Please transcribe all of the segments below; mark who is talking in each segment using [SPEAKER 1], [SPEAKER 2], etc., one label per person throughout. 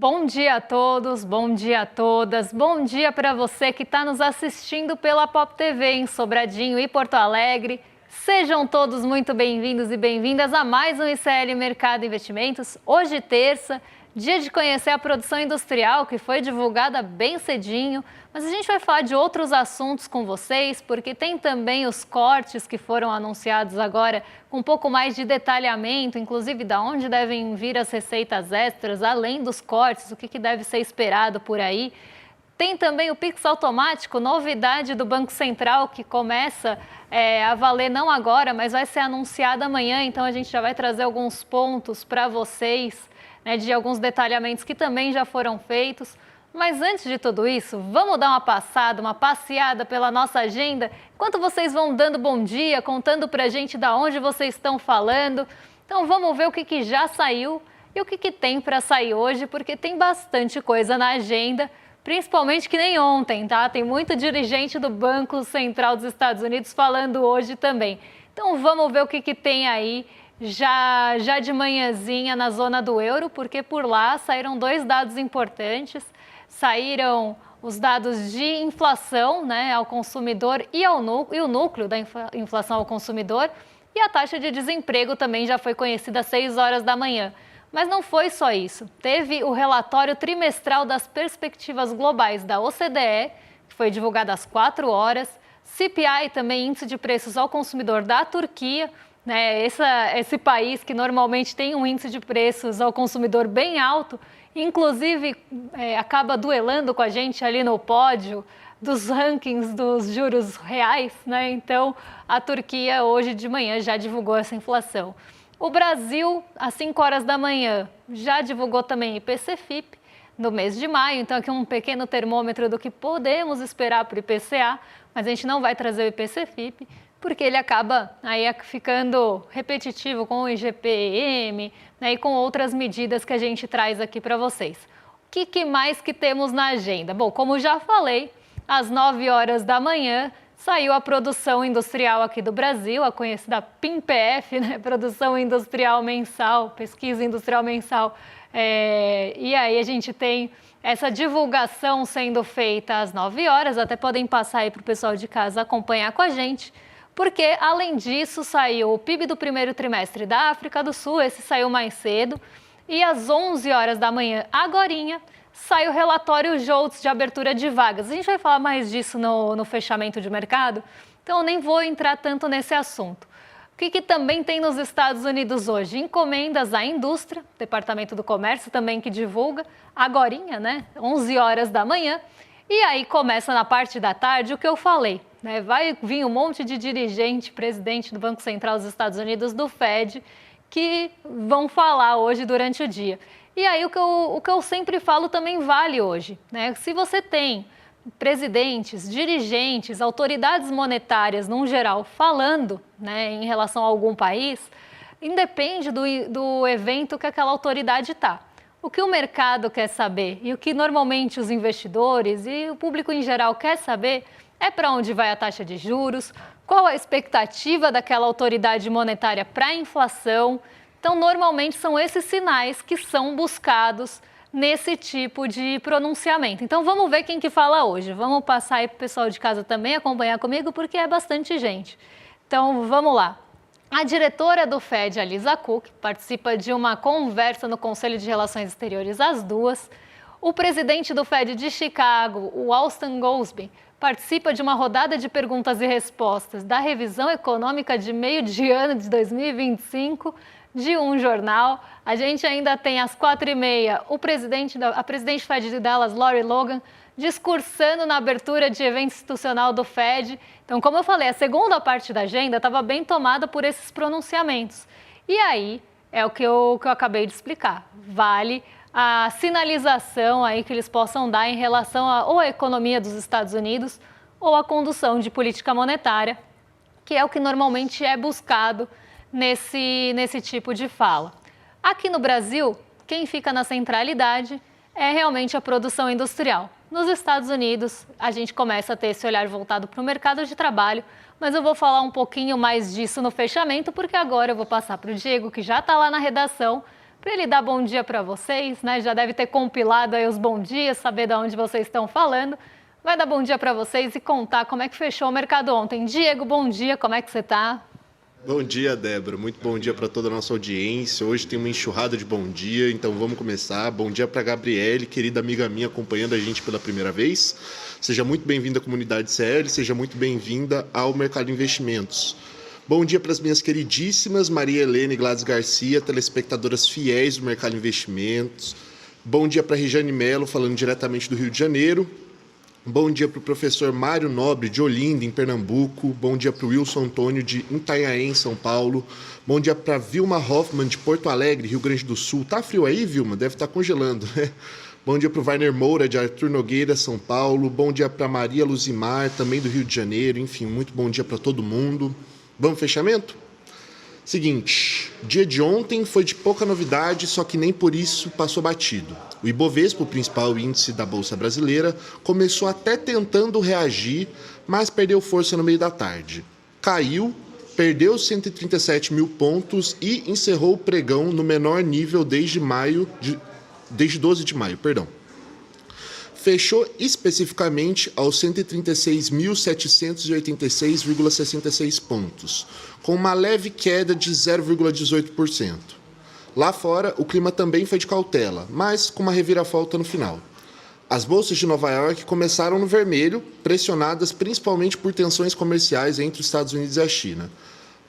[SPEAKER 1] Bom dia a todos, bom dia a todas, bom dia para você que está nos assistindo pela Pop TV em Sobradinho e Porto Alegre. Sejam todos muito bem-vindos e bem-vindas a mais um ICL Mercado Investimentos. Hoje, terça, dia de conhecer a produção industrial que foi divulgada bem cedinho, mas a gente vai falar de outros assuntos com vocês, porque tem também os cortes que foram anunciados agora com um pouco mais de detalhamento, inclusive de onde devem vir as receitas extras, além dos cortes, o que deve ser esperado por aí. Tem também o Pix automático, novidade do Banco Central, que começa a valer não agora, mas vai ser anunciada amanhã, então a gente já vai trazer alguns pontos para vocês, né, de alguns detalhamentos que também já foram feitos. Mas antes de tudo isso, vamos dar uma passada, uma passeada pela nossa agenda, enquanto vocês vão dando bom dia, contando para a gente de onde vocês estão falando. Então vamos ver o que já saiu e o que tem para sair hoje, porque tem bastante coisa na agenda. Principalmente que nem ontem, tá? Tem muito dirigente do Banco Central dos Estados Unidos falando hoje também. Então vamos ver o que tem aí já de manhãzinha na zona do euro, porque por lá saíram dois dados importantes. Saíram os dados de inflação, né, ao consumidor e o núcleo da inflação ao consumidor, e a taxa de desemprego também já foi conhecida às 6 horas da manhã. Mas não foi só isso. Teve o relatório trimestral das perspectivas globais da OCDE, que foi divulgado às 4 horas. CPI também, índice de preços ao consumidor da Turquia, né? Esse país que normalmente tem um índice de preços ao consumidor bem alto, inclusive acaba duelando com a gente ali no pódio dos rankings dos juros reais, né? Então, a Turquia hoje de manhã já divulgou essa inflação. O Brasil, às 5 horas da manhã, já divulgou também IPC-FIP no mês de maio, então aqui um pequeno termômetro do que podemos esperar para o IPCA, mas a gente não vai trazer o IPC-FIP, porque ele acaba aí ficando repetitivo com o IGPM, né, e com outras medidas que a gente traz aqui para vocês. O que mais que temos na agenda? Bom, como já falei, às 9 horas da manhã, saiu a produção industrial aqui do Brasil, a conhecida PIMPF, né? Produção Industrial Mensal, Pesquisa Industrial Mensal. E aí a gente tem essa divulgação sendo feita às 9 horas, até podem passar aí para o pessoal de casa acompanhar com a gente, porque além disso saiu o PIB do primeiro trimestre da África do Sul, esse saiu mais cedo, e às 11 horas da manhã, agorinha, sai o relatório JOLTS de abertura de vagas. A gente vai falar mais disso no fechamento de mercado, então eu nem vou entrar tanto nesse assunto. O que também tem nos Estados Unidos hoje? Encomendas à indústria, Departamento do Comércio também que divulga, agorinha, né? 11 horas da manhã. E aí começa na parte da tarde o que eu falei, né? Vai vir um monte de dirigente, presidente do Banco Central dos Estados Unidos, do Fed, que vão falar hoje durante o dia. E aí o que eu sempre falo também vale hoje, né? Se você tem presidentes, dirigentes, autoridades monetárias, num geral, falando, né, em relação a algum país, independe do evento que aquela autoridade está. O que o mercado quer saber e o que normalmente os investidores e o público em geral quer saber é para onde vai a taxa de juros, qual a expectativa daquela autoridade monetária para a inflação. Então, normalmente são esses sinais que são buscados nesse tipo de pronunciamento. Então, vamos ver quem que fala hoje. Vamos passar aí para o pessoal de casa também acompanhar comigo, porque é bastante gente. Então, vamos lá. A diretora do Fed, a Lisa Cook, participa de uma conversa no Conselho de Relações Exteriores às 2h. O presidente do Fed de Chicago, o Austan Goolsbee, participa de uma rodada de perguntas e respostas da revisão econômica de meio de ano de 2025 de um jornal. A gente ainda tem às 4h30 a presidente do Fed de Dallas, Lori Logan, discursando na abertura de evento institucional do Fed. Então, como eu falei, a segunda parte da agenda estava bem tomada por esses pronunciamentos. E aí é o que eu acabei de explicar. Vale a sinalização aí que eles possam dar em relação ou à economia dos Estados Unidos ou à condução de política monetária, que é o que normalmente é buscado nesse tipo de fala. Aqui no Brasil, quem fica na centralidade é realmente a produção industrial. Nos Estados Unidos, a gente começa a ter esse olhar voltado para o mercado de trabalho, mas eu vou falar um pouquinho mais disso no fechamento, porque agora eu vou passar para o Diego, que já está lá na redação, para ele dar bom dia para vocês, né? Já deve ter compilado aí os bom dias, saber de onde vocês estão falando. Vai dar bom dia para vocês e contar como é que fechou o mercado ontem. Diego, bom dia, como é que você está?
[SPEAKER 2] Bom dia, Débora. Muito bom dia para toda a nossa audiência. Hoje tem uma enxurrada de bom dia, então vamos começar. Bom dia para a Gabriele, querida amiga minha, acompanhando a gente pela primeira vez. Seja muito bem-vinda à comunidade CL, seja muito bem-vinda ao Mercado Investimentos. Bom dia para as minhas queridíssimas Maria Helena e Gladys Garcia, telespectadoras fiéis do Mercado Investimentos. Bom dia para a Regiane Melo, falando diretamente do Rio de Janeiro. Bom dia para o professor Mário Nobre, de Olinda, em Pernambuco. Bom dia para o Wilson Antônio, de Itanhaém, em São Paulo. Bom dia para a Vilma Hoffman, de Porto Alegre, Rio Grande do Sul. Tá frio aí, Vilma? Deve estar congelando, né? Bom dia para o Wagner Moura, de Arthur Nogueira, São Paulo. Bom dia para a Maria Luzimar, também do Rio de Janeiro. Enfim, muito bom dia para todo mundo. Vamos fechamento? Seguinte, dia de ontem foi de pouca novidade, só que nem por isso passou batido. O Ibovespa, o principal índice da Bolsa Brasileira, começou até tentando reagir, mas perdeu força no meio da tarde. Caiu, perdeu 137 mil pontos e encerrou o pregão no menor nível desde 12 de maio. Fechou especificamente aos 136.786,66 pontos, com uma leve queda de 0,18%. Lá fora, o clima também foi de cautela, mas com uma reviravolta no final. As bolsas de Nova York começaram no vermelho, pressionadas principalmente por tensões comerciais entre os Estados Unidos e a China.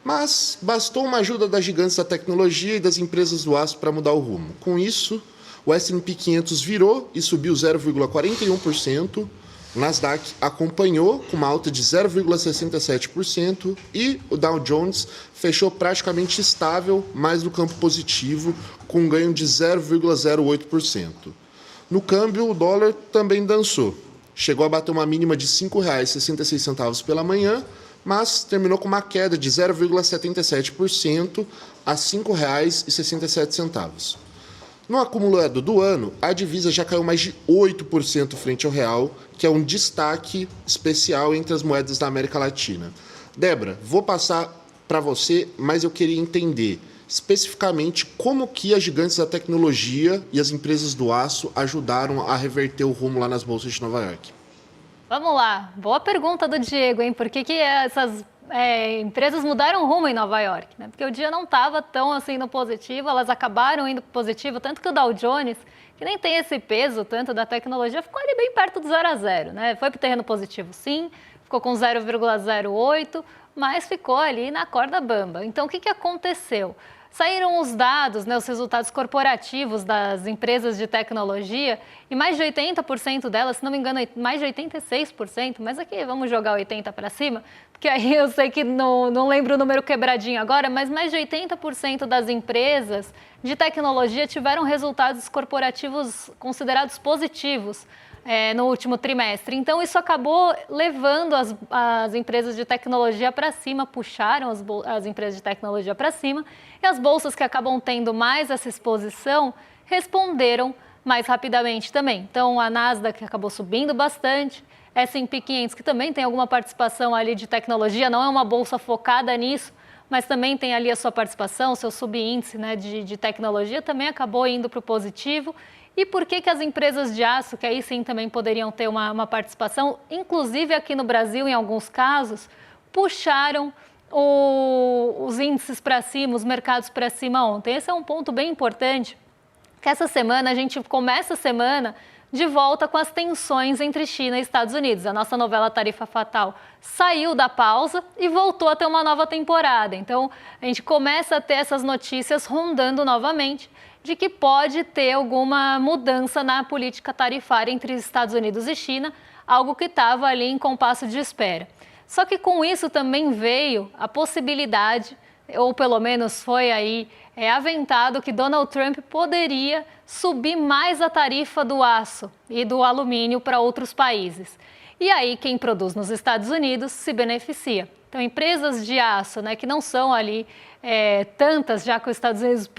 [SPEAKER 2] Mas bastou uma ajuda das gigantes da tecnologia e das empresas do aço para mudar o rumo. Com isso, o S&P 500 virou e subiu 0,41%, o Nasdaq acompanhou com uma alta de 0,67% e o Dow Jones fechou praticamente estável, mas no campo positivo, com um ganho de 0,08%. No câmbio, o dólar também dançou. Chegou a bater uma mínima de R$ 5,66 pela manhã, mas terminou com uma queda de 0,77% a R$ 5,67. No acumulado do ano, a divisa já caiu mais de 8% frente ao real, que é um destaque especial entre as moedas da América Latina. Débora, vou passar para você, mas eu queria entender especificamente como que as gigantes da tecnologia e as empresas do aço ajudaram a reverter o rumo lá nas bolsas de Nova York.
[SPEAKER 1] Vamos lá, boa pergunta do Diego, hein? Por que essas empresas mudaram rumo em Nova York, né? Porque o dia não estava tão assim no positivo, elas acabaram indo para o positivo, tanto que o Dow Jones, que nem tem esse peso tanto da tecnologia, ficou ali bem perto do 0 a 0, né? Foi para o terreno positivo, sim, ficou com 0,08, mas ficou ali na corda bamba. Então, o que aconteceu? Saíram os dados, né, os resultados corporativos das empresas de tecnologia e mais de 80% delas, se não me engano, mais de 86%, mas aqui vamos jogar 80% para cima, porque aí eu sei que não lembro o número quebradinho agora, mas mais de 80% das empresas de tecnologia tiveram resultados corporativos considerados positivos no último trimestre. Então, isso acabou levando as empresas de tecnologia para cima, puxaram as empresas de tecnologia para cima, e as bolsas que acabam tendo mais essa exposição responderam mais rapidamente também. Então, a Nasdaq acabou subindo bastante, S&P 500, que também tem alguma participação ali de tecnologia, não é uma bolsa focada nisso, mas também tem ali a sua participação, seu subíndice, né, de tecnologia, também acabou indo para o positivo. E por que as empresas de aço, que aí sim também poderiam ter uma participação, inclusive aqui no Brasil, em alguns casos, puxaram os índices para cima, os mercados para cima ontem? Esse é um ponto bem importante, que essa semana a gente começa a semana de volta com as tensões entre China e Estados Unidos. A nossa novela Tarifa Fatal saiu da pausa e voltou a ter uma nova temporada. Então, a gente começa a ter essas notícias rondando novamente de que pode ter alguma mudança na política tarifária entre Estados Unidos e China, algo que estava ali em compasso de espera. Só que com isso também veio a possibilidade, ou pelo menos foi aí aventado, que Donald Trump poderia subir mais a tarifa do aço e do alumínio para outros países. E aí quem produz nos Estados Unidos se beneficia. Então, empresas de aço, né, que não são ali tantas, já que os Estados Unidos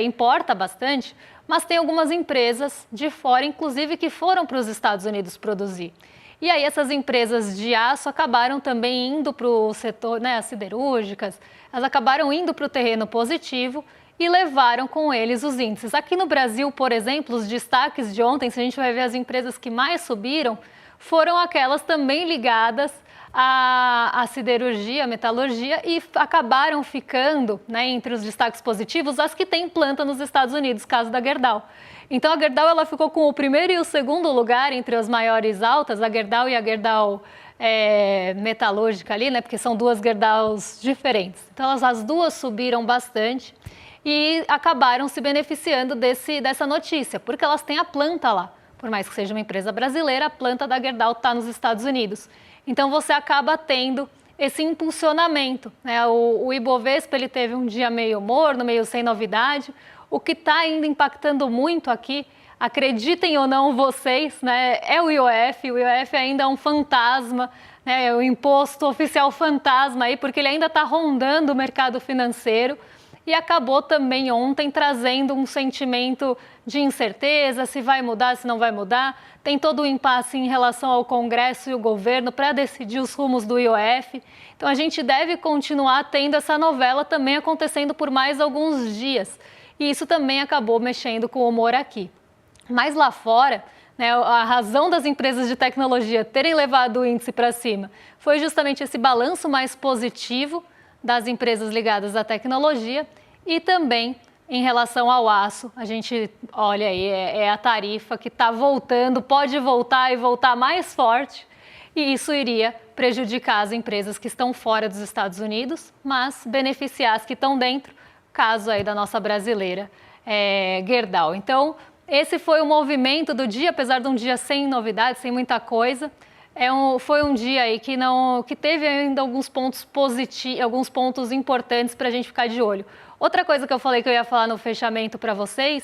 [SPEAKER 1] importa bastante, mas tem algumas empresas de fora, inclusive, que foram para os Estados Unidos produzir. E aí essas empresas de aço acabaram também indo para o setor, né, as siderúrgicas, elas acabaram indo para o terreno positivo e levaram com eles os índices. Aqui no Brasil, por exemplo, os destaques de ontem, se a gente vai ver as empresas que mais subiram, foram aquelas também ligadas à siderurgia, à metalurgia, e acabaram ficando, né, entre os destaques positivos as que têm planta nos Estados Unidos, caso da Gerdau. Então a Gerdau ela ficou com o primeiro e o segundo lugar entre as maiores altas, a Gerdau e a Gerdau metalúrgica ali, né, porque são duas Gerdaus diferentes. Então as duas subiram bastante e acabaram se beneficiando dessa notícia, porque elas têm a planta lá. Por mais que seja uma empresa brasileira, a planta da Gerdau está nos Estados Unidos. Então você acaba tendo esse impulsionamento, né? O Ibovespa ele teve um dia meio morno, meio sem novidade. O que está ainda impactando muito aqui, acreditem ou não vocês, né, é o IOF. O IOF ainda é um fantasma, né, é o imposto oficial fantasma aí, porque ele ainda está rondando o mercado financeiro. E acabou também ontem trazendo um sentimento de incerteza, se vai mudar, se não vai mudar. Tem todo o impasse em relação ao Congresso e o governo para decidir os rumos do IOF. Então a gente deve continuar tendo essa novela também acontecendo por mais alguns dias. E isso também acabou mexendo com o humor aqui. Mas lá fora, né, a razão das empresas de tecnologia terem levado o índice para cima foi justamente esse balanço mais positivo das empresas ligadas à tecnologia e também em relação ao aço. A gente olha aí, é a tarifa que está voltando, pode voltar e voltar mais forte, e isso iria prejudicar as empresas que estão fora dos Estados Unidos, mas beneficiar as que estão dentro, caso aí da nossa brasileira Gerdau. Então, esse foi o movimento do dia, apesar de um dia sem novidades, sem muita coisa. Foi um dia aí que teve ainda alguns pontos positivos, alguns pontos importantes para a gente ficar de olho. Outra coisa que eu falei que eu ia falar no fechamento para vocês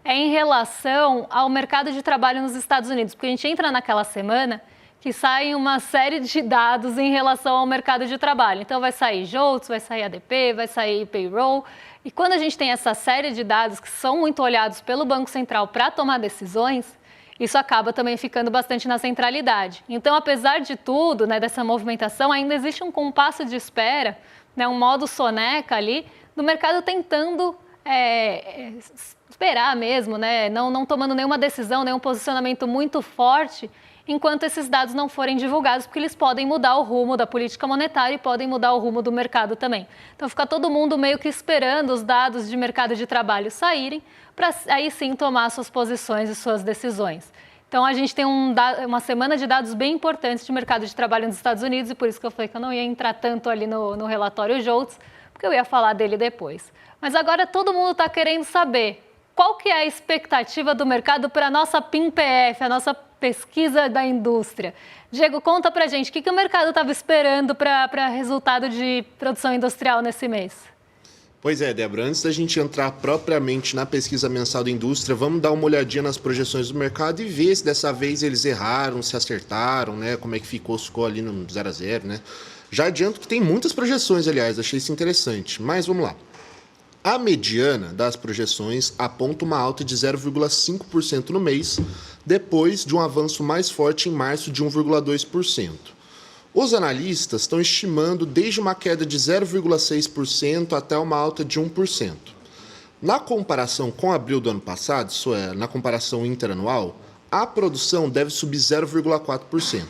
[SPEAKER 1] é em relação ao mercado de trabalho nos Estados Unidos, porque a gente entra naquela semana que saem uma série de dados em relação ao mercado de trabalho. Então vai sair JOLTS, vai sair ADP, vai sair payroll. E quando a gente tem essa série de dados que são muito olhados pelo Banco Central para tomar decisões, isso acaba também ficando bastante na centralidade. Então, apesar de tudo, né, dessa movimentação, ainda existe um compasso de espera, né, um modo soneca ali, do mercado tentando esperar mesmo, né, não tomando nenhuma decisão, nenhum posicionamento muito forte, enquanto esses dados não forem divulgados, porque eles podem mudar o rumo da política monetária e podem mudar o rumo do mercado também. Então, fica todo mundo meio que esperando os dados de mercado de trabalho saírem, para aí sim tomar suas posições e suas decisões. Então, a gente tem uma semana de dados bem importantes de mercado de trabalho nos Estados Unidos, e por isso que eu falei que eu não ia entrar tanto ali no relatório JOLTS, porque eu ia falar dele depois. Mas agora todo mundo está querendo saber qual que é a expectativa do mercado para a nossa PIM-PF, a nossa pesquisa da indústria. Diego, conta pra gente, o que o mercado estava esperando para resultado de produção industrial nesse mês?
[SPEAKER 2] Pois é, Débora, antes da gente entrar propriamente na pesquisa mensal da indústria, vamos dar uma olhadinha nas projeções do mercado e ver se dessa vez eles erraram, se acertaram, né? Como é que ficou ali no 0 a 0, né? Já adianto que tem muitas projeções, aliás, achei isso interessante, mas vamos lá. A mediana das projeções aponta uma alta de 0,5% no mês, depois de um avanço mais forte em março de 1,2%. Os analistas estão estimando desde uma queda de 0,6% até uma alta de 1%. Na comparação com abril do ano passado, isso é, na comparação interanual, a produção deve subir 0,4%.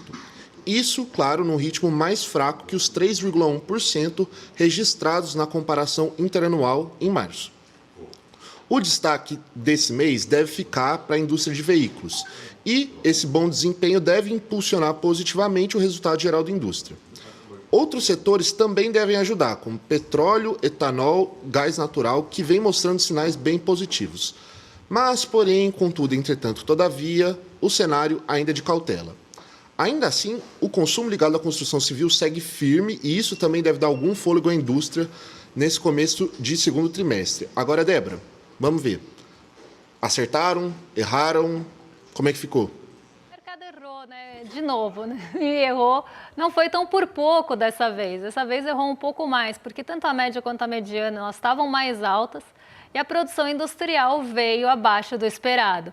[SPEAKER 2] Isso, claro, num ritmo mais fraco que os 3,1% registrados na comparação interanual em março. O destaque desse mês deve ficar para a indústria de veículos e esse bom desempenho deve impulsionar positivamente o resultado geral da indústria. Outros setores também devem ajudar, como petróleo, etanol, gás natural, que vem mostrando sinais bem positivos. Mas, porém, contudo, entretanto, todavia, o cenário ainda é de cautela. Ainda assim, o consumo ligado à construção civil segue firme e isso também deve dar algum fôlego à indústria nesse começo de segundo trimestre. Agora, Débora, vamos ver. Acertaram? Erraram? Como é que ficou?
[SPEAKER 1] O mercado errou, né? De novo, né? E errou. Não foi tão por pouco dessa vez. Dessa vez errou um pouco mais, porque tanto a média quanto a mediana elas estavam mais altas e a produção industrial veio abaixo do esperado.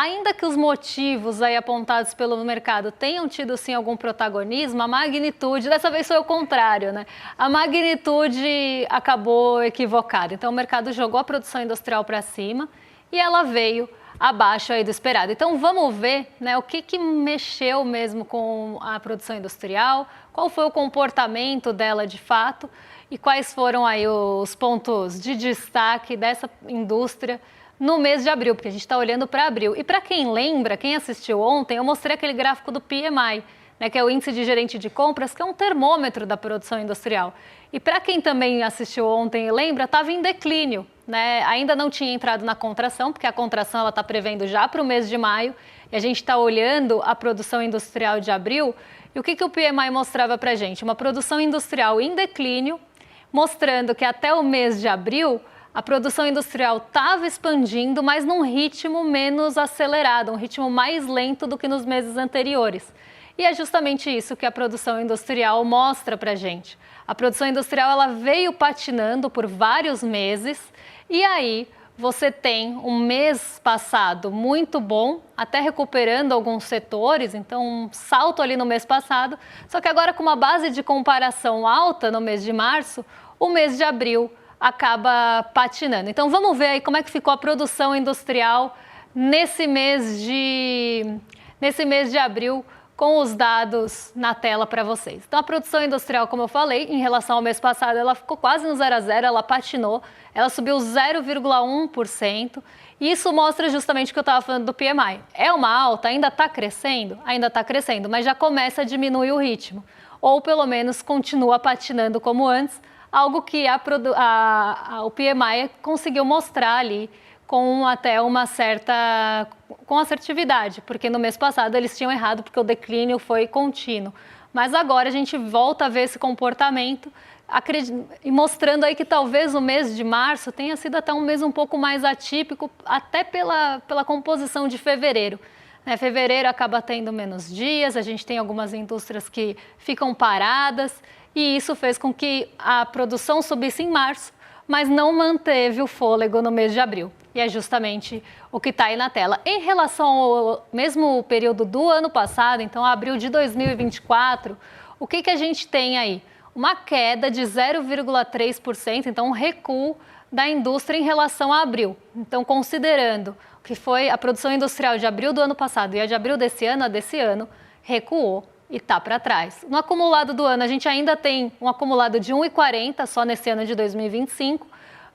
[SPEAKER 1] ainda que os motivos aí apontados pelo mercado tenham tido sim algum protagonismo, a magnitude, dessa vez foi o contrário, né? A magnitude acabou equivocada. Então o mercado jogou a produção industrial para cima e ela veio abaixo aí do esperado. Então vamos ver, né, o que mexeu mesmo com a produção industrial, qual foi o comportamento dela de fato e quais foram aí os pontos de destaque dessa indústria no mês de abril, porque a gente está olhando para abril. E para quem lembra, quem assistiu ontem, eu mostrei aquele gráfico do PMI, né, que é o índice de gerente de compras, que é um termômetro da produção industrial. E para quem também assistiu ontem e lembra, estava em declínio, né? Ainda não tinha entrado na contração, porque a contração ela está prevendo já para o mês de maio, e a gente está olhando a produção industrial de abril. E o que o PMI mostrava para a gente? Uma produção industrial em declínio, mostrando que até o mês de abril a produção industrial estava expandindo, mas num ritmo menos acelerado, um ritmo mais lento do que nos meses anteriores. E é justamente isso que a produção industrial mostra para a gente. A produção industrial ela veio patinando por vários meses e aí você tem um mês passado muito bom, até recuperando alguns setores, então um salto ali no mês passado, só que agora com uma base de comparação alta no mês de março, o mês de abril acaba patinando. Então vamos ver aí como é que ficou a produção industrial nesse mês de abril, com os dados na tela para vocês. Então a produção industrial, como eu falei, em relação ao mês passado, ela ficou quase no 0 a 0, ela patinou, ela subiu 0,1%, e isso mostra justamente o que eu estava falando do PMI. É uma alta, ainda está crescendo? Ainda está crescendo, mas já começa a diminuir o ritmo, ou pelo menos continua patinando como antes, algo que o PMI conseguiu mostrar ali com até uma certa assertividade, porque no mês passado eles tinham errado porque o declínio foi contínuo. Mas agora a gente volta a ver esse comportamento e mostrando aí que talvez o mês de março tenha sido até um mês um pouco mais atípico, até pela composição de fevereiro. Fevereiro acaba tendo menos dias, a gente tem algumas indústrias que ficam paradas, e isso fez com que a produção subisse em março, mas não manteve o fôlego no mês de abril. E é justamente o que está aí na tela. Em relação ao mesmo período do ano passado, então abril de 2024, o que a gente tem aí? Uma queda de 0,3%, então um recuo da indústria em relação a abril. Então, considerando que foi a produção industrial de abril do ano passado e a de abril desse ano, a desse ano recuou e está para trás. No acumulado do ano, a gente ainda tem um acumulado de 1,40 só nesse ano de 2025,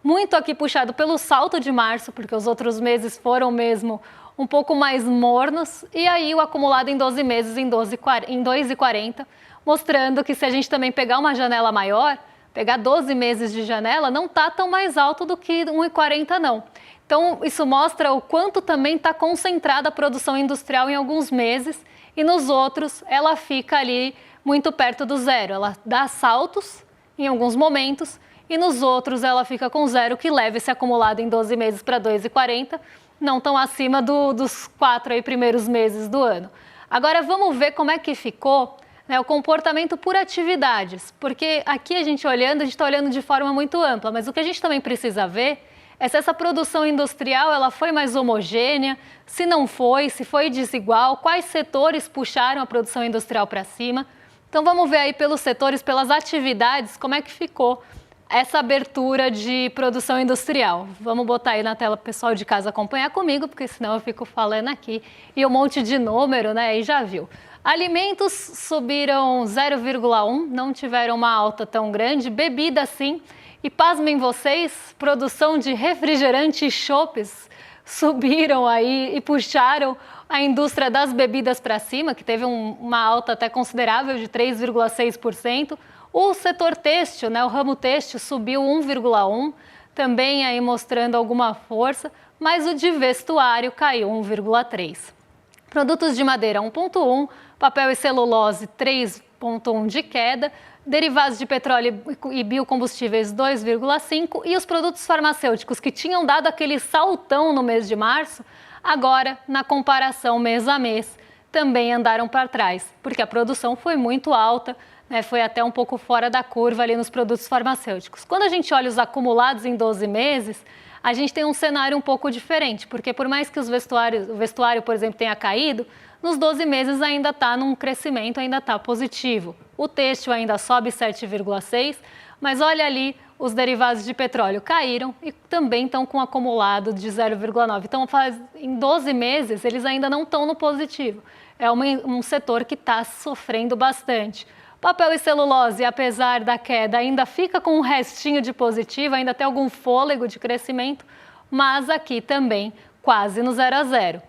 [SPEAKER 1] muito aqui puxado pelo salto de março, porque os outros meses foram mesmo um pouco mais mornos, e aí o acumulado em 12 meses em 2,40, mostrando que se a gente também pegar uma janela maior, pegar 12 meses de janela, não está tão mais alto do que 1,40 não. Então isso mostra o quanto também está concentrada a produção industrial em alguns meses, e nos outros ela fica ali muito perto do zero, ela dá saltos em alguns momentos, e nos outros ela fica com zero, que leva esse acumulado em 12 meses para 2,40, não tão acima dos 4 aí primeiros meses do ano. Agora vamos ver como é que ficou, né, o comportamento por atividades, porque aqui a gente está olhando de forma muito ampla, mas o que a gente também precisa ver é se essa produção industrial ela foi mais homogênea, se não foi, se foi desigual, quais setores puxaram a produção industrial para cima. Então vamos ver aí pelos setores, pelas atividades, como é que ficou essa abertura de produção industrial. Vamos botar aí na tela para o pessoal de casa acompanhar comigo, porque senão eu fico falando aqui e um monte de número, né? Aí já viu. Alimentos subiram 0,1, não tiveram uma alta tão grande. Bebida sim. E pasmem vocês, produção de refrigerante e chopes subiram aí e puxaram a indústria das bebidas para cima, que teve uma alta até considerável de 3,6%. O setor têxtil, né, o ramo têxtil subiu 1,1%, também aí mostrando alguma força, mas o de vestuário caiu 1,3%. Produtos de madeira 1,1%, papel e celulose 3,1% de queda, derivados de petróleo e biocombustíveis 2,5%, e os produtos farmacêuticos que tinham dado aquele saltão no mês de março, agora na comparação mês a mês, também andaram para trás, porque a produção foi muito alta né, foi até um pouco fora da curva ali nos produtos farmacêuticos. Quando a gente olha os acumulados em 12 meses, a gente tem um cenário um pouco diferente, porque por mais que o vestuário, por exemplo, tenha caído, nos 12 meses ainda está num crescimento, ainda está positivo. O têxtil ainda sobe 7,6%, mas olha ali, os derivados de petróleo caíram e também estão com um acumulado de 0,9%. Então, em 12 meses, eles ainda não estão no positivo. É um setor que está sofrendo bastante. Papel e celulose, apesar da queda, ainda fica com um restinho de positivo, ainda tem algum fôlego de crescimento, mas aqui também quase no 0 a 0.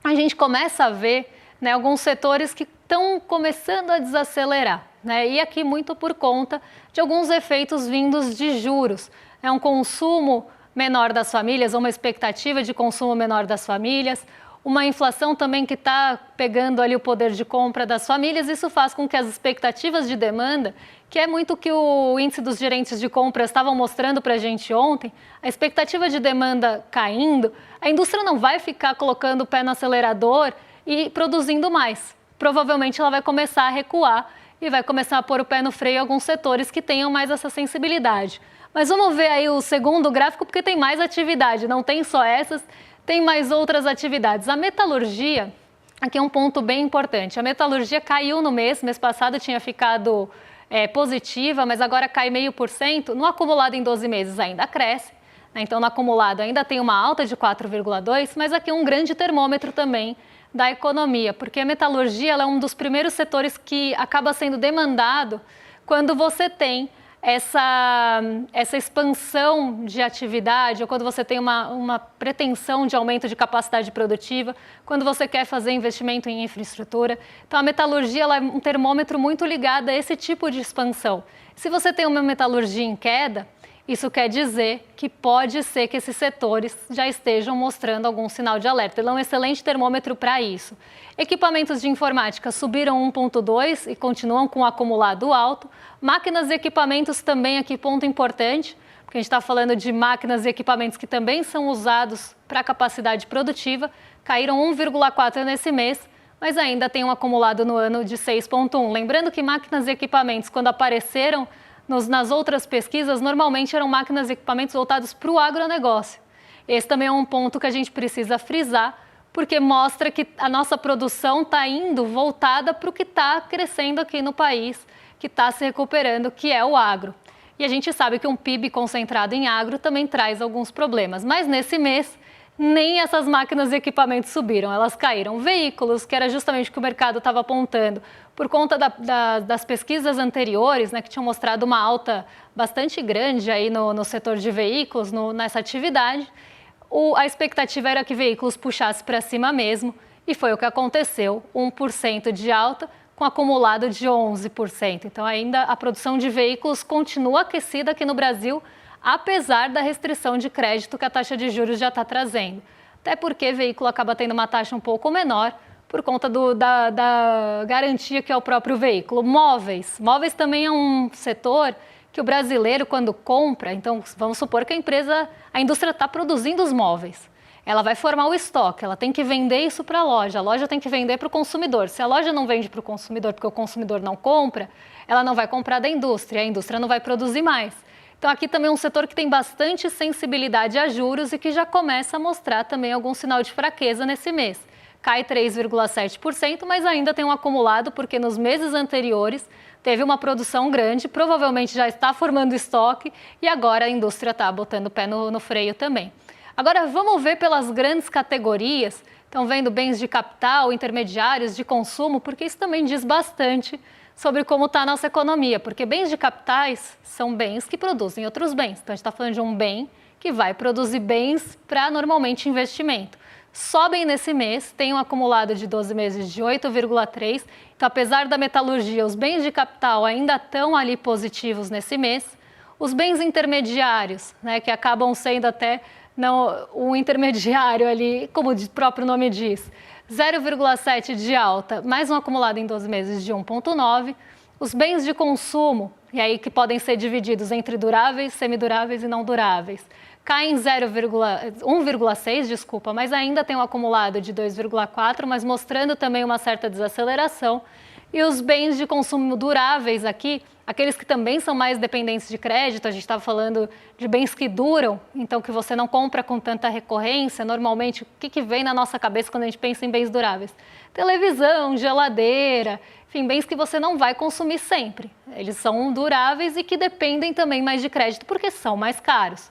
[SPEAKER 1] A gente começa a ver, né, alguns setores que estão começando a desacelerar, né? E aqui muito por conta de alguns efeitos vindos de juros. É um consumo menor das famílias, uma expectativa de consumo menor das famílias, uma inflação também que está pegando ali o poder de compra das famílias. Isso faz com que as expectativas de demanda, que é muito o que o índice dos gerentes de compras estavam mostrando para a gente ontem, a expectativa de demanda caindo, a indústria não vai ficar colocando o pé no acelerador e produzindo mais. Provavelmente ela vai começar a recuar e vai começar a pôr o pé no freio em alguns setores que tenham mais essa sensibilidade. Mas vamos ver aí o segundo gráfico, porque tem mais atividade, não tem só essas, tem mais outras atividades. A metalurgia, aqui é um ponto bem importante. A metalurgia caiu no mês passado tinha ficado positiva, mas agora cai 0,5%. No acumulado em 12 meses ainda cresce, né? Então no acumulado ainda tem uma alta de 4,2%, mas aqui é um grande termômetro também da economia, porque a metalurgia ela é um dos primeiros setores que acaba sendo demandado quando você tem essa expansão de atividade, ou quando você tem uma pretensão de aumento de capacidade produtiva, quando você quer fazer investimento em infraestrutura. Então, a metalurgia ela é um termômetro muito ligado a esse tipo de expansão. Se você tem uma metalurgia em queda, isso quer dizer que pode ser que esses setores já estejam mostrando algum sinal de alerta. Ele é um excelente termômetro para isso. Equipamentos de informática subiram 1,2% e continuam com um acumulado alto. Máquinas e equipamentos também aqui, ponto importante, porque a gente está falando de máquinas e equipamentos que também são usados para capacidade produtiva, caíram 1,4% nesse mês, mas ainda tem um acumulado no ano de 6,1%. Lembrando que máquinas e equipamentos, quando apareceram nas outras pesquisas, normalmente eram máquinas e equipamentos voltados para o agronegócio. Esse também é um ponto que a gente precisa frisar, porque mostra que a nossa produção está indo voltada para o que está crescendo aqui no país, que está se recuperando, que é o agro. E a gente sabe que um PIB concentrado em agro também traz alguns problemas, mas nesse mês nem essas máquinas e equipamentos subiram, elas caíram. Veículos, que era justamente o que o mercado estava apontando, por conta das pesquisas anteriores, né, que tinham mostrado uma alta bastante grande aí no setor de veículos, nessa atividade, a expectativa era que veículos puxassem para cima mesmo, e foi o que aconteceu, 1% de alta, com acumulado de 11%. Então, ainda a produção de veículos continua aquecida aqui no Brasil, apesar da restrição de crédito que a taxa de juros já está trazendo. Até porque veículo acaba tendo uma taxa um pouco menor, por conta da garantia que é o próprio veículo. Móveis também é um setor que o brasileiro, quando compra, então vamos supor que a indústria está produzindo os móveis. Ela vai formar o estoque, ela tem que vender isso para a loja tem que vender para o consumidor. Se a loja não vende para o consumidor porque o consumidor não compra, ela não vai comprar da indústria, a indústria não vai produzir mais. Então aqui também é um setor que tem bastante sensibilidade a juros e que já começa a mostrar também algum sinal de fraqueza nesse mês. Cai 3,7%, mas ainda tem um acumulado, porque nos meses anteriores teve uma produção grande, provavelmente já está formando estoque e agora a indústria está botando o pé no freio também. Agora vamos ver pelas grandes categorias, estão vendo bens de capital, intermediários, de consumo, porque isso também diz bastante sobre como está a nossa economia, porque bens de capitais são bens que produzem outros bens. Então a gente está falando de um bem que vai produzir bens para normalmente investimento. Sobem nesse mês, tem um acumulado de 12 meses de 8,3%. Então, apesar da metalurgia, os bens de capital ainda estão ali positivos nesse mês. Os bens intermediários, né, que acabam sendo até o intermediário ali, como o próprio nome diz, 0,7% de alta, mais um acumulado em 12 meses de 1,9%. Os bens de consumo, e aí que podem ser divididos entre duráveis, semiduráveis e não duráveis, caem 1,6%, mas ainda tem um acumulado de 2,4%, mas mostrando também uma certa desaceleração. E os bens de consumo duráveis aqui, aqueles que também são mais dependentes de crédito, a gente estava falando de bens que duram, então que você não compra com tanta recorrência. Normalmente, o que vem na nossa cabeça quando a gente pensa em bens duráveis? Televisão, geladeira, enfim, bens que você não vai consumir sempre. Eles são duráveis e que dependem também mais de crédito, porque são mais caros.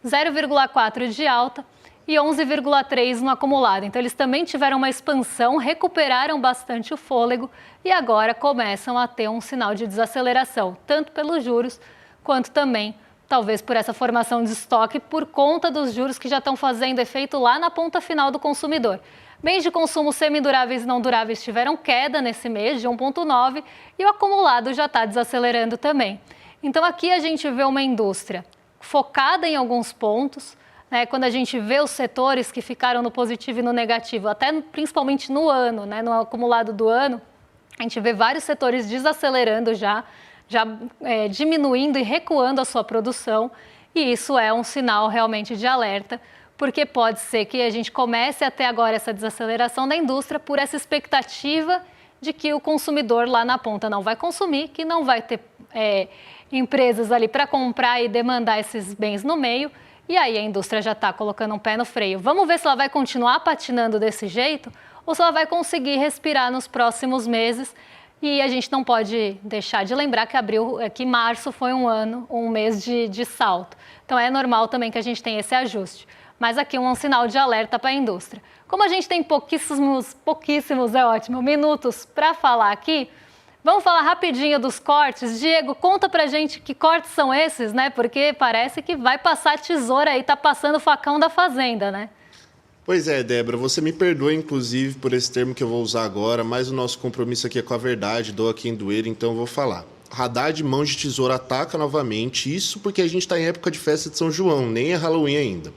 [SPEAKER 1] 0,4 de alta e 11,3 no acumulado. Então, eles também tiveram uma expansão, recuperaram bastante o fôlego e agora começam a ter um sinal de desaceleração, tanto pelos juros, quanto também, talvez, por essa formação de estoque, por conta dos juros que já estão fazendo efeito lá na ponta final do consumidor. Bens de consumo semiduráveis e não duráveis tiveram queda nesse mês de 1,9 e o acumulado já está desacelerando também. Então, aqui a gente vê uma indústria focada em alguns pontos, né? Quando a gente vê os setores que ficaram no positivo e no negativo, até principalmente no ano, né? No acumulado do ano, a gente vê vários setores desacelerando já diminuindo e recuando a sua produção, e isso é um sinal realmente de alerta, porque pode ser que a gente comece a ter agora essa desaceleração da indústria por essa expectativa de que o consumidor lá na ponta não vai consumir, que não vai ter empresas ali para comprar e demandar esses bens no meio, e aí a indústria já está colocando um pé no freio. Vamos ver se ela vai continuar patinando desse jeito ou se ela vai conseguir respirar nos próximos meses. E a gente não pode deixar de lembrar que março foi um mês de salto. Então é normal também que a gente tenha esse ajuste. Mas aqui um sinal de alerta para a indústria. Como a gente tem pouquíssimos minutos para falar aqui, vamos falar rapidinho dos cortes. Diego, conta pra gente que cortes são esses, né? Porque parece que vai passar a tesoura aí, tá passando o facão da fazenda, né?
[SPEAKER 2] Pois é, Débora, você me perdoa, inclusive, por esse termo que eu vou usar agora, mas o nosso compromisso aqui é com a verdade, doa quem doer, então eu vou falar. Haddad, mãos de tesoura, ataca novamente, isso porque a gente está em época de festa de São João, nem é Halloween ainda.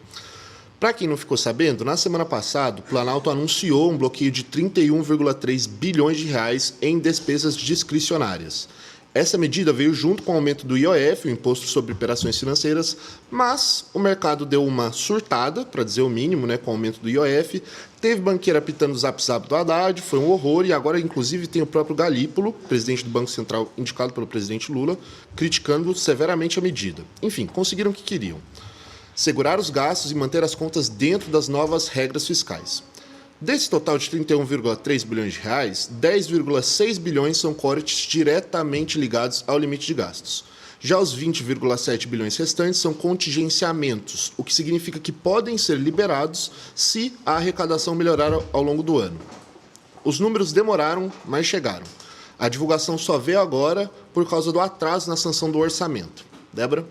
[SPEAKER 2] Para quem não ficou sabendo, na semana passada, o Planalto anunciou um bloqueio de 31,3 bilhões de reais em despesas discricionárias. Essa medida veio junto com o aumento do IOF, o Imposto sobre Operações Financeiras, mas o mercado deu uma surtada, para dizer o mínimo, né, com o aumento do IOF. Teve banqueira apitando o zap-zap do Haddad, foi um horror, e agora, inclusive, tem o próprio Galípolo, presidente do Banco Central, indicado pelo presidente Lula, criticando severamente a medida. Enfim, conseguiram o que queriam: segurar os gastos e manter as contas dentro das novas regras fiscais. Desse total de 31,3 bilhões de reais, 10,6 bilhões são cortes diretamente ligados ao limite de gastos. Já os 20,7 bilhões restantes são contingenciamentos, o que significa que podem ser liberados se a arrecadação melhorar ao longo do ano. Os números demoraram, mas chegaram. A divulgação só veio agora por causa do atraso na sanção do orçamento. Débora?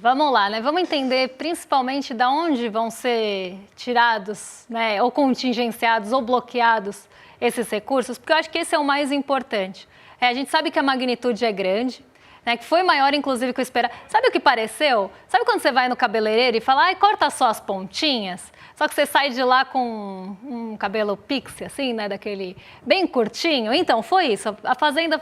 [SPEAKER 1] Vamos lá, né? Vamos entender principalmente de onde vão ser tirados, né, ou contingenciados ou bloqueados esses recursos, porque eu acho que esse é o mais importante. A gente sabe que a magnitude é grande, né, que foi maior, inclusive, que eu esperava. Sabe o que pareceu? Sabe quando você vai no cabeleireiro e fala, corta só as pontinhas? Só que você sai de lá com um cabelo pixie, assim, né, daquele bem curtinho. Então, foi isso. A Fazenda,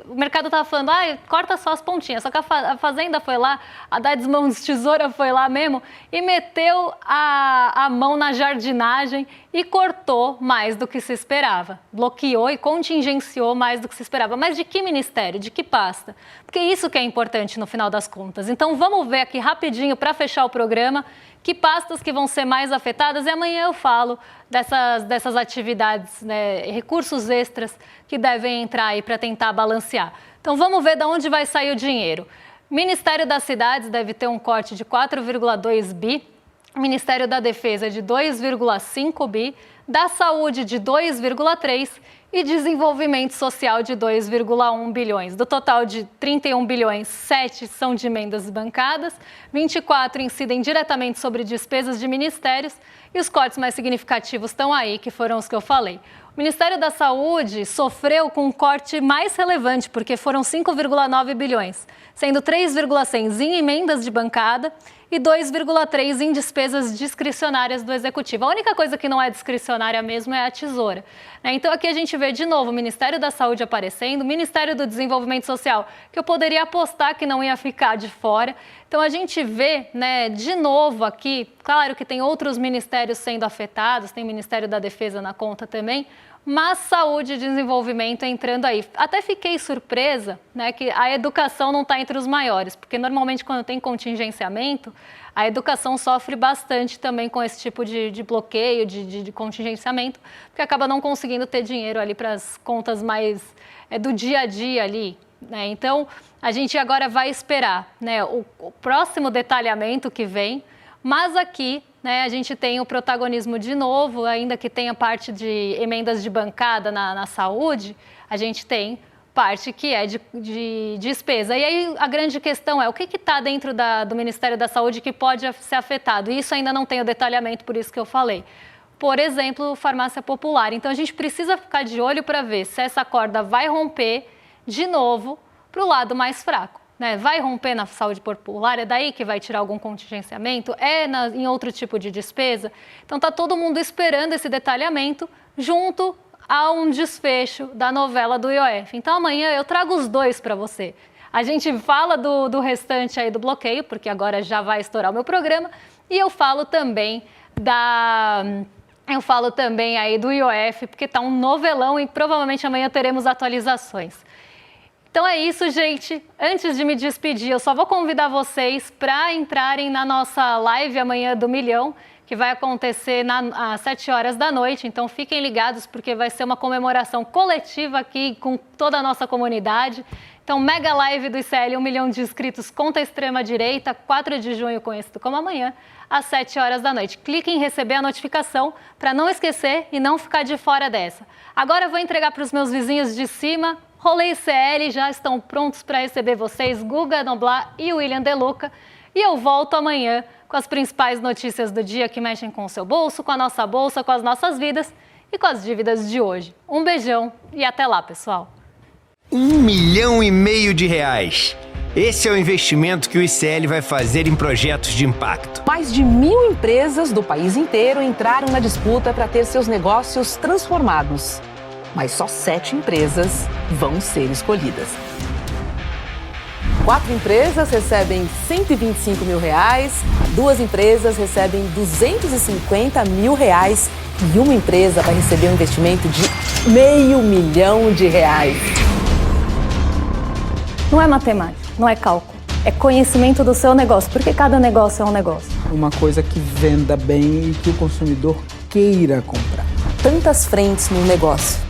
[SPEAKER 1] o mercado estava falando, corta só as pontinhas. Só que a Fazenda foi lá, a Haddad Mãos de Tesoura foi lá mesmo e meteu a mão na jardinagem e cortou mais do que se esperava. Bloqueou e contingenciou mais do que se esperava. Mas de que ministério? De que pasta? Porque isso que é importante no final das contas. Então, vamos ver aqui rapidinho, para fechar o programa, que pastas que vão ser mais afetadas, e amanhã eu falo dessas atividades, né, recursos extras que devem entrar aí para tentar balancear. Então vamos ver de onde vai sair o dinheiro. Ministério das Cidades deve ter um corte de 4,2 bi, Ministério da Defesa de 2,5 bi, da Saúde de 2,3 e Desenvolvimento Social de 2,1 bilhões. Do total de 31 bilhões, 7 são de emendas bancadas, 24 incidem diretamente sobre despesas de ministérios e os cortes mais significativos estão aí, que foram os que eu falei. O Ministério da Saúde sofreu com um corte mais relevante, porque foram 5,9 bilhões, sendo 3,6 em emendas de bancada e 2,3 em despesas discricionárias do Executivo. A única coisa que não é discricionária mesmo é a tesoura. Então aqui a gente vê de novo o Ministério da Saúde aparecendo, o Ministério do Desenvolvimento Social, que eu poderia apostar que não ia ficar de fora. Então a gente vê, né, de novo aqui, claro que tem outros ministérios sendo afetados, tem o Ministério da Defesa na conta também, mas saúde e desenvolvimento entrando aí. Até fiquei surpresa, né, que a educação não está entre os maiores, porque normalmente quando tem contingenciamento, a educação sofre bastante também com esse tipo de bloqueio, de contingenciamento, porque acaba não conseguindo ter dinheiro ali para as contas mais do dia a dia ali, né? Então, a gente agora vai esperar, né, o próximo detalhamento que vem, mas aqui, né, a gente tem o protagonismo de novo, ainda que tenha parte de emendas de bancada na saúde, a gente tem parte que é de despesa. E aí a grande questão é o que está dentro do Ministério da Saúde que pode ser afetado. E isso ainda não tem o detalhamento, por isso que eu falei. Por exemplo, farmácia popular. Então a gente precisa ficar de olho para ver se essa corda vai romper de novo para o lado mais fraco. Né? Vai romper na saúde popular, é daí que vai tirar algum contingenciamento? Em outro tipo de despesa? Então está todo mundo esperando esse detalhamento junto a um desfecho da novela do IOF. Então amanhã eu trago os dois para você. A gente fala do restante aí do bloqueio, porque agora já vai estourar o meu programa, e eu falo também aí do IOF, porque está um novelão e provavelmente amanhã teremos atualizações. Então é isso, gente. Antes de me despedir, eu só vou convidar vocês para entrarem na nossa live amanhã do Milhão, que vai acontecer às 7 horas da noite. Então fiquem ligados, porque vai ser uma comemoração coletiva aqui com toda a nossa comunidade. Então, mega live do ICL, 1 milhão de inscritos contra a extrema-direita, 4 de junho, conhecido como amanhã, às 7 horas da noite. Clique em receber a notificação para não esquecer e não ficar de fora dessa. Agora eu vou entregar para os meus vizinhos de cima. Rolê ICL já estão prontos para receber vocês, Guga Noblar e William De Luca. E eu volto amanhã com as principais notícias do dia que mexem com o seu bolso, com a nossa bolsa, com as nossas vidas e com as dívidas de hoje. Um beijão e até lá, pessoal.
[SPEAKER 3] R$1,5 milhão. Esse é o investimento que o ICL vai fazer em projetos de impacto.
[SPEAKER 4] Mais de 1.000 empresas do país inteiro entraram na disputa para ter seus negócios transformados. Mas só 7 empresas vão ser escolhidas. 4 empresas recebem R$125 mil, 2 empresas recebem R$250 mil e uma empresa vai receber um investimento de R$500 milhão.
[SPEAKER 5] Não é matemática, não é cálculo, é conhecimento do seu negócio, porque cada negócio é um negócio.
[SPEAKER 6] Uma coisa que venda bem e que o consumidor queira comprar.
[SPEAKER 4] Tantas frentes no negócio.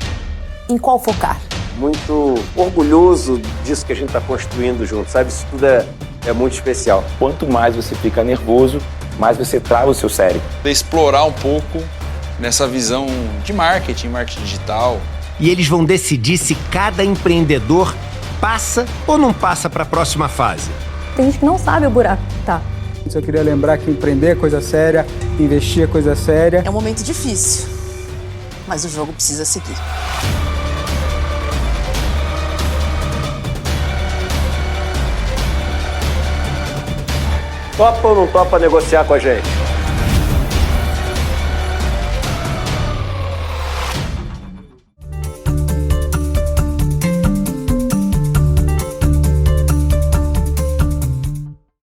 [SPEAKER 4] Em qual focar?
[SPEAKER 7] Muito orgulhoso disso que a gente está construindo junto, sabe? Isso tudo é muito especial.
[SPEAKER 8] Quanto mais você fica nervoso, mais você trava o seu cérebro.
[SPEAKER 9] Explorar um pouco nessa visão de marketing digital.
[SPEAKER 3] E eles vão decidir se cada empreendedor passa ou não passa para a próxima fase.
[SPEAKER 5] Tem gente que não sabe o buraco que tá.
[SPEAKER 6] Eu queria lembrar que empreender é coisa séria, investir é coisa séria.
[SPEAKER 10] É um momento difícil, mas o jogo precisa seguir.
[SPEAKER 7] Topa ou não topa negociar com a gente?